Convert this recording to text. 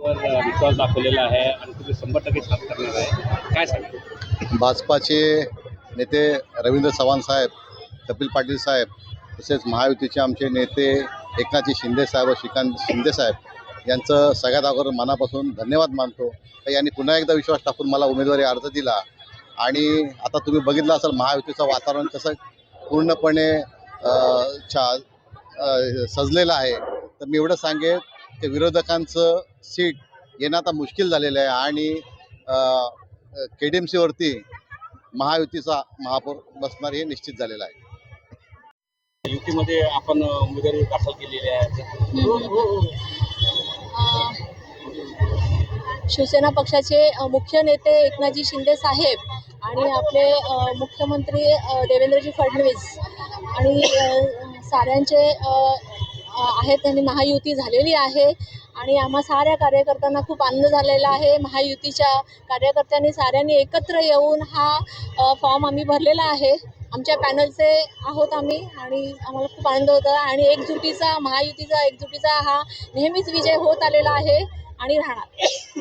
विश्वास दाखवलेला आहे आणि तुम्ही 100% साथ करणार आहे, काय सांगाल? भाजपाचे नेते रवींद्र चव्हाण साहेब, कपिल पाटील साहेब, तसेच महायुतीचे आमचे नेते एकनाथजी शिंदे साहेब व श्रीकांत शिंदे साहेब यांचं सगळ्यात अगोदर मनापासून धन्यवाद मानतो. यांनी पुन्हा एकदा विश्वास टाकून मला उमेदवारी अर्ज दिला आणि आता तुम्ही बघितलं असाल महायुतीचं वातावरण कसं पूर्णपणे सजलेलं आहे. तर मी एवढं सांगेन की विरोधकांचं सीट येणं आता मुश्किल झालेलं आहे आणि KDMCवरती महायुतीचा महापौर बसणार हे निश्चित झालेलं आहे. युतीमध्ये आपण उमेदवारी दाखल केलेली आहे. शिवसेना पक्षाचे मुख्य नेते एकनाथजी शिंदे साहेब आणि आपले मुख्यमंत्री देवेंद्रजी फडणवीस आणि साऱ्यांचे आहेत त्यांनी महायुती झालेली आहे आणि आम्हा साऱ्या कार्यकर्त्यांना खूप आनंद झालेला आहे. महायुतीच्या कार्यकर्त्यांनी साऱ्यांनी एकत्र येऊन हा फॉर्म आम्ही भरलेला आहे. आमच्या पॅनलचे आहोत आम्ही आणि आम्हाला खूप आनंद होता आणि एकजुटीचा महायुतीचा एकजुटीचा हा नेहमीच विजय होत आलेला आहे आणि राहणार.